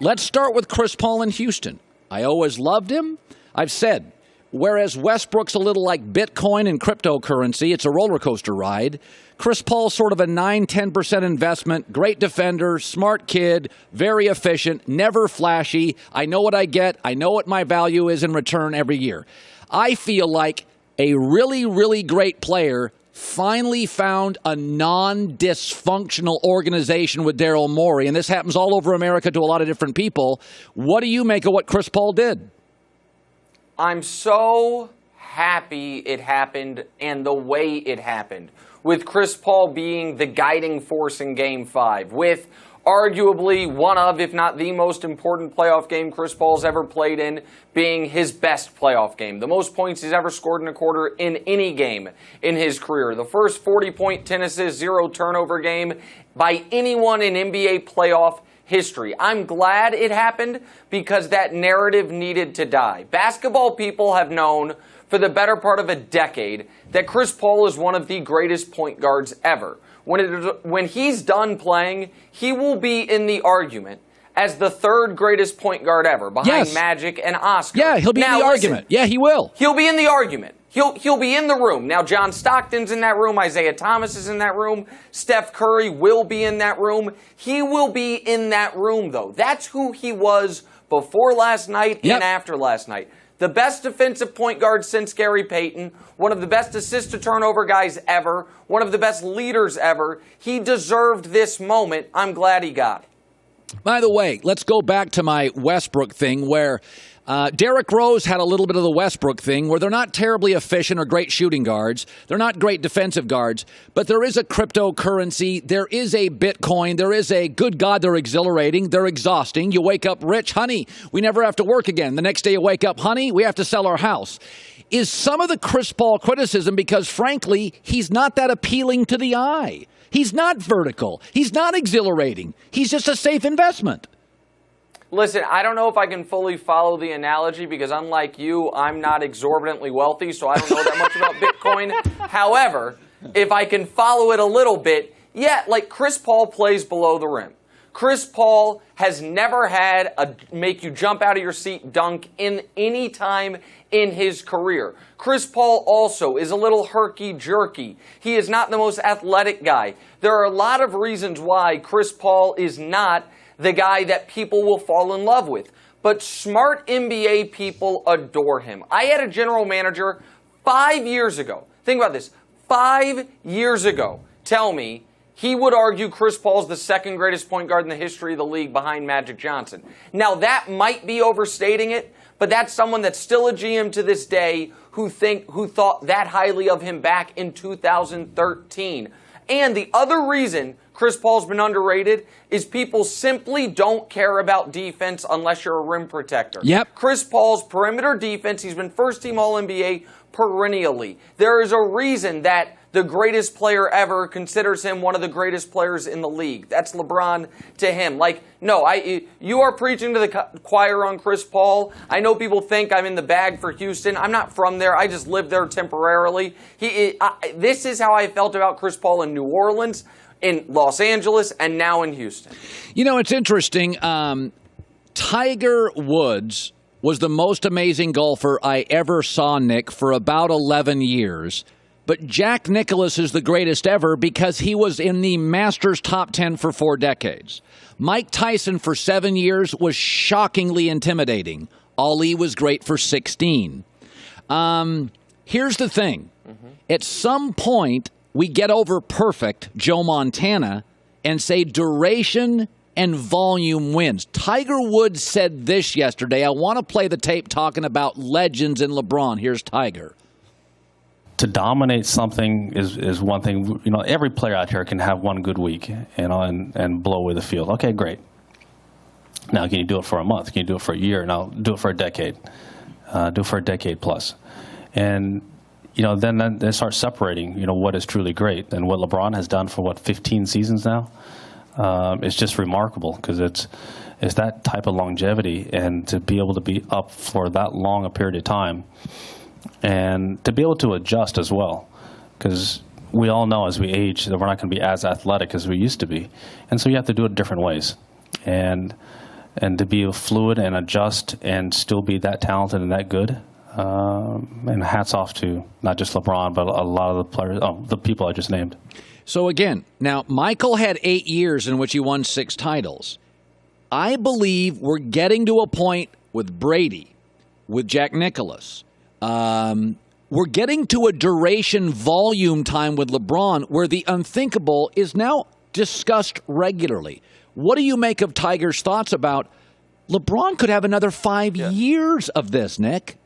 Let's start with Chris Paul in Houston. I always loved him. I've said, whereas Westbrook's a little like Bitcoin and cryptocurrency, it's a roller coaster ride. Chris Paul's sort of a 9-10% investment, great defender, smart kid, very efficient, never flashy. I know what I get. I know what my value is in return every year. I feel like a really, really great player finally found a non-dysfunctional organization with Daryl Morey, and this happens all over America to a lot of different people. What do you make of what Chris Paul did? I'm so happy it happened and the way it happened, with Chris Paul being the guiding force in Game 5, with arguably one of, if not the most important playoff game Chris Paul's ever played in, being his best playoff game. The most points he's ever scored in a quarter in any game in his career. The first 40-point 10 assist, 0 turnover game by anyone in NBA playoff history. I'm glad it happened because that narrative needed to die. Basketball people have known for the better part of a decade that Chris Paul is one of the greatest point guards ever. When he's done playing, he will be in the argument as the third greatest point guard ever, behind Magic and Oscar. Yeah, he'll be in the argument. Yeah, he will. He'll be in the argument. He'll be in the room. Now, John Stockton's in that room. Isaiah Thomas is in that room. Steph Curry will be in that room. He will be in that room, though. That's who he was before last night and after last night. The best defensive point guard since Gary Payton, one of the best assist-to-turnover guys ever, one of the best leaders ever. He deserved this moment. I'm glad he got it. By the way, let's go back to my Westbrook thing where Derrick Rose had a little bit of the Westbrook thing where they're not terribly efficient or great shooting guards. They're not great defensive guards, but there is a cryptocurrency. There is a Bitcoin. There is a, good God, they're exhilarating. They're exhausting. You wake up rich, honey, we never have to work again. The next day you wake up, honey, we have to sell our house. Is some of the Chris Paul criticism because, frankly, he's not that appealing to the eye. He's not vertical. He's not exhilarating. He's just a safe investment. Listen, I don't know if I can fully follow the analogy because unlike you, I'm not exorbitantly wealthy, so I don't know that much about Bitcoin. However, if I can follow it a little bit, like Chris Paul plays below the rim. Chris Paul has never had a make you jump out of your seat dunk in any time in his career. Chris Paul also is a little herky-jerky. He is not the most athletic guy. There are a lot of reasons why Chris Paul is not the guy that people will fall in love with. But smart NBA people adore him. I had a general manager 5 years ago. Think about this. 5 years ago, tell me he would argue Chris Paul's the second greatest point guard in the history of the league behind Magic Johnson. Now, that might be overstating it, but that's someone that's still a GM to this day who thought that highly of him back in 2013. And the other reason Chris Paul's been underrated is people simply don't care about defense unless you're a rim protector. Chris Paul's perimeter defense, he's been first-team All-NBA perennially. There is a reason that the greatest player ever considers him one of the greatest players in the league. That's LeBron to him. You are preaching to the choir on Chris Paul. I know people think I'm in the bag for Houston. I'm not from there. I just lived there temporarily. This is how I felt about Chris Paul in New Orleans, in Los Angeles, and now in Houston. You know, it's interesting. Tiger Woods was the most amazing golfer I ever saw, Nick, for about 11 years. But Jack Nicklaus is the greatest ever because he was in the Masters top 10 for 4 decades. Mike Tyson for 7 years was shockingly intimidating. Ali was great for 16. Here's the thing. At some point, we get over perfect Joe Montana and say duration and volume wins. Tiger Woods said this yesterday. I want to play the tape talking about legends in LeBron. Here's Tiger. To dominate something is one thing. You know, every player out here can have one good week, and blow away the field. Okay, great. Now, can you do it for a month? Can you do it for a year? Now, do it for a decade. Do it for a decade plus. And, you know, then they start separating, you know, what is truly great. And what LeBron has done for, 15 seasons now, it's just remarkable because it's that type of longevity, and to be able to be up for that long a period of time, and to be able to adjust as well, because we all know as we age that we're not going to be as athletic as we used to be, and so you have to do it different ways. And and to be fluid and adjust and still be that talented and that good. And hats off to not just LeBron, but a lot of the players, the people I just named. So again, now Michael had 8 years in which he won 6 titles. I believe we're getting to a point with Brady, with Jack Nicklaus. We're getting to a duration volume time with LeBron where the unthinkable is now discussed regularly. What do you make of Tiger's thoughts about LeBron could have another 5 years of this, Nick?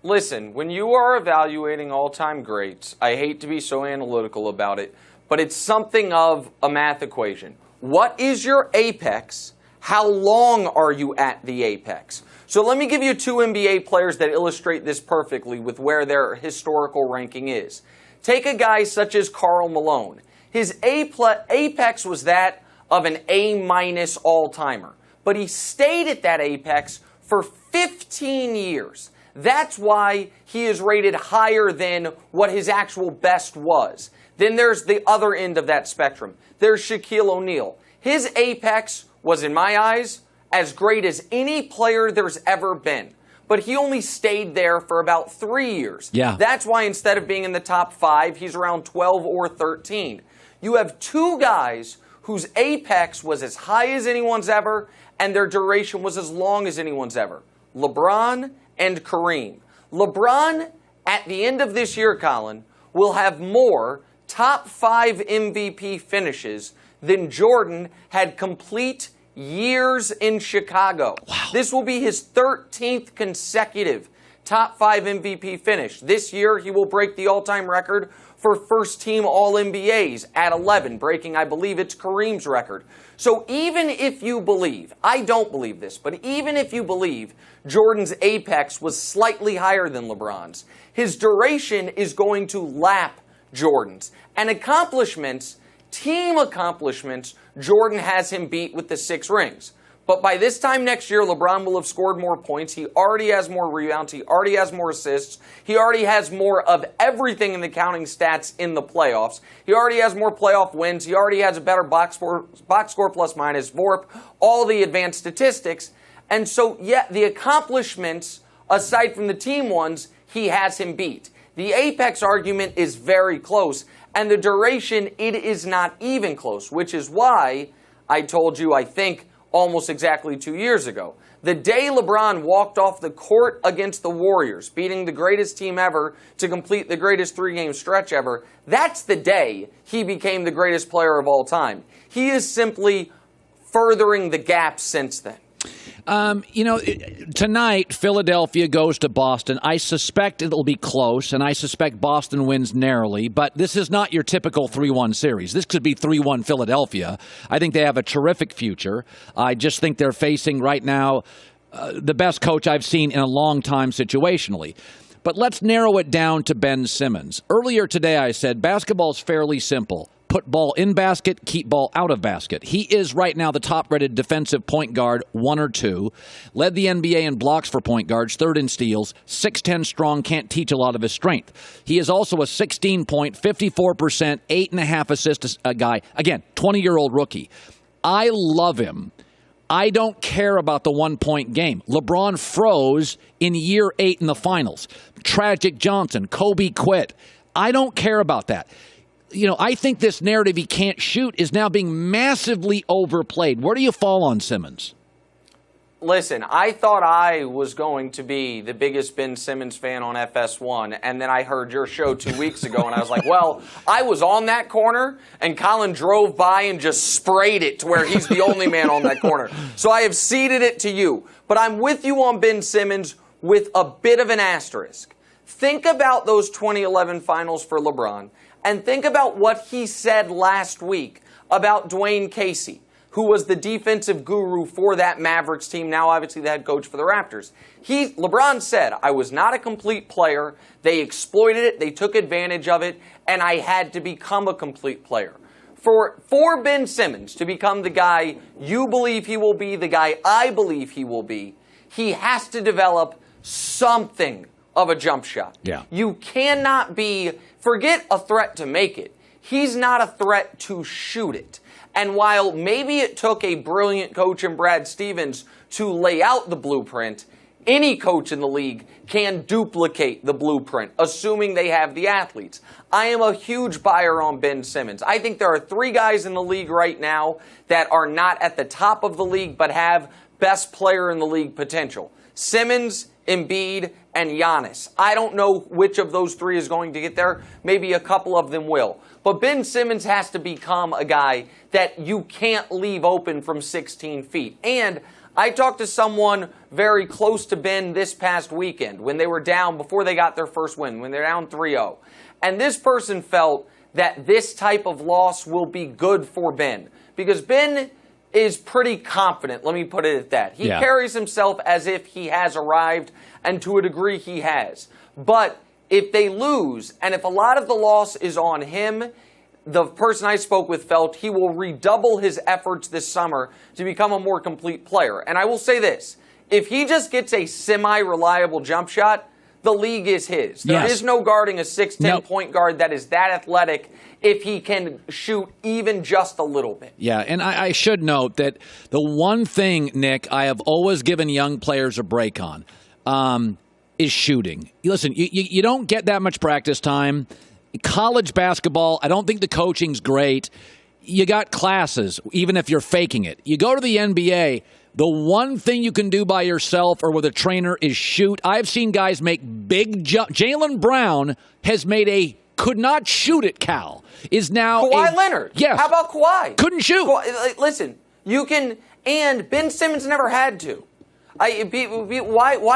Listen, when you are evaluating all-time greats, I hate to be so analytical about it, but it's something of a math equation. What is your apex? How long are you at the apex? So let me give you 2 NBA players that illustrate this perfectly with where their historical ranking is. Take a guy such as Karl Malone. His apex was that of an A- all-timer, but he stayed at that apex for 15 years. That's why he is rated higher than what his actual best was. Then there's the other end of that spectrum. There's Shaquille O'Neal. His apex was, in my eyes, as great as any player there's ever been. But he only stayed there for about 3 years. Yeah. That's why instead of being in the top 5, he's around 12 or 13. You have 2 guys whose apex was as high as anyone's ever, and their duration was as long as anyone's ever. LeBron and Kareem. LeBron, at the end of this year, Colin, will have more top 5 MVP finishes than Jordan had complete years in Chicago. Wow. This will be his 13th consecutive top 5 MVP finish. This year, he will break the all-time record for first-team All-NBAs at 11, breaking, I believe, it's Kareem's record. So even if you believe, I don't believe this, but even if you believe Jordan's apex was slightly higher than LeBron's, his duration is going to lap Jordan's. And accomplishments, team accomplishments, Jordan has him beat with the 6 rings. But by this time next year, LeBron will have scored more points. He already has more rebounds. He already has more assists. He already has more of everything in the counting stats in the playoffs. He already has more playoff wins. He already has a better box score plus minus, VORP, all the advanced statistics. And so, yeah, the accomplishments, aside from the team ones, he has him beat. The apex argument is very close, and the duration, it is not even close, which is why I told you, I think, almost exactly 2 years ago. The day LeBron walked off the court against the Warriors, beating the greatest team ever to complete the greatest 3-game stretch ever, that's the day he became the greatest player of all time. He is simply furthering the gap since then. Tonight, Philadelphia goes to Boston. I suspect it'll be close, and I suspect Boston wins narrowly, but this is not your typical 3-1 series. This could be 3-1 Philadelphia. I think they have a terrific future. I just think they're facing right now the best coach I've seen in a long time situationally. But let's narrow it down to Ben Simmons. Earlier today I said basketball's fairly simple. Put ball in basket, keep ball out of basket. He is right now the top-rated defensive point guard, 1 or 2. Led the NBA in blocks for point guards, 3rd in steals. 6'10 strong, can't teach a lot of his strength. He is also a 16-point, 54%, 8.5 assist guy. Again, 20-year-old rookie. I love him. I don't care about the 1-point game. LeBron froze in year 8 in the finals. Tragic Johnson, Kobe quit. I don't care about that. I think this narrative he can't shoot is now being massively overplayed. Where do you fall on Simmons? Listen, I thought I was going to be the biggest Ben Simmons fan on FS1, and then I heard your show 2 weeks ago, and I was like, well, I was on that corner, and Colin drove by and just sprayed it to where he's the only man on that corner. So I have ceded it to you. But I'm with you on Ben Simmons with a bit of an asterisk. Think about those 2011 finals for LeBron. And think about what he said last week about Dwayne Casey, who was the defensive guru for that Mavericks team, now obviously the head coach for the Raptors. LeBron said, I was not a complete player. They exploited it. They took advantage of it. And I had to become a complete player. For Ben Simmons to become the guy you believe he will be, the guy I believe he will be, he has to develop something of a jump shot. Yeah. You cannot be, forget a threat to make it. He's not a threat to shoot it. And while maybe it took a brilliant coach in Brad Stevens to lay out the blueprint, any coach in the league can duplicate the blueprint, assuming they have the athletes. I am a huge buyer on Ben Simmons. I think there are 3 guys in the league right now that are not at the top of the league but have best player in the league potential. Simmons, Embiid, and Giannis. I don't know which of those 3 is going to get there. Maybe a couple of them will. But Ben Simmons has to become a guy that you can't leave open from 16 feet. And I talked to someone very close to Ben this past weekend when they were down, before they got their first win, when they're down 3-0. And this person felt that this type of loss will be good for Ben. Because Ben is pretty confident, let me put it at that. He carries himself as if he has arrived, and to a degree he has. But if they lose, and if a lot of the loss is on him, the person I spoke with felt he will redouble his efforts this summer to become a more complete player. And I will say this, if he just gets a semi-reliable jump shot, the league is his. There is no guarding a 6'10" point guard that is that athletic if he can shoot even just a little bit. Yeah, and I should note that the one thing, Nick, I have always given young players a break on is shooting. Listen, you don't get that much practice time. College basketball, I don't think the coaching's great. You got classes, even if you're faking it. You go to the NBA, the one thing you can do by yourself or with a trainer is shoot. I've seen guys make big jumps. Jaylen Brown has made could not shoot at Cal. Is now Kawhi Leonard. Yes. How about Kawhi? Couldn't shoot. Listen, you can, and Ben Simmons never had to. Why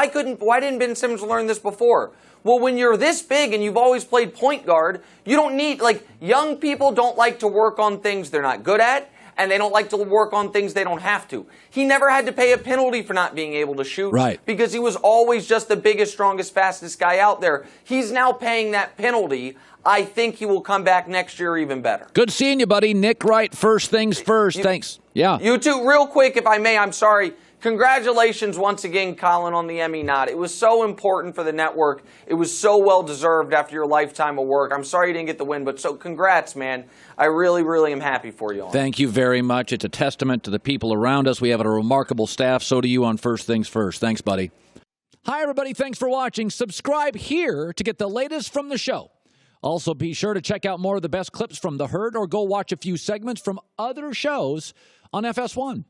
didn't Ben Simmons learn this before? Well, when you're this big and you've always played point guard, you don't need, young people don't like to work on things they're not good at, and they don't like to work on things they don't have to. He never had to pay a penalty for not being able to shoot. Right. Because he was always just the biggest, strongest, fastest guy out there. He's now paying that penalty. I think he will come back next year even better. Good seeing you, buddy. Nick Wright, first things first. Thanks. Yeah. You two, real quick, if I may, I'm sorry. Congratulations once again, Colin, on the Emmy nod. It was so important for the network. It was so well-deserved after your lifetime of work. I'm sorry you didn't get the win, but so congrats, man. I really, really am happy for you. Thank you very much. It's a testament to the people around us. We have a remarkable staff. So do you on First Things First. Thanks, buddy. Hi, everybody. Thanks for watching. Subscribe here to get the latest from the show. Also, be sure to check out more of the best clips from The Herd or go watch a few segments from other shows on FS1.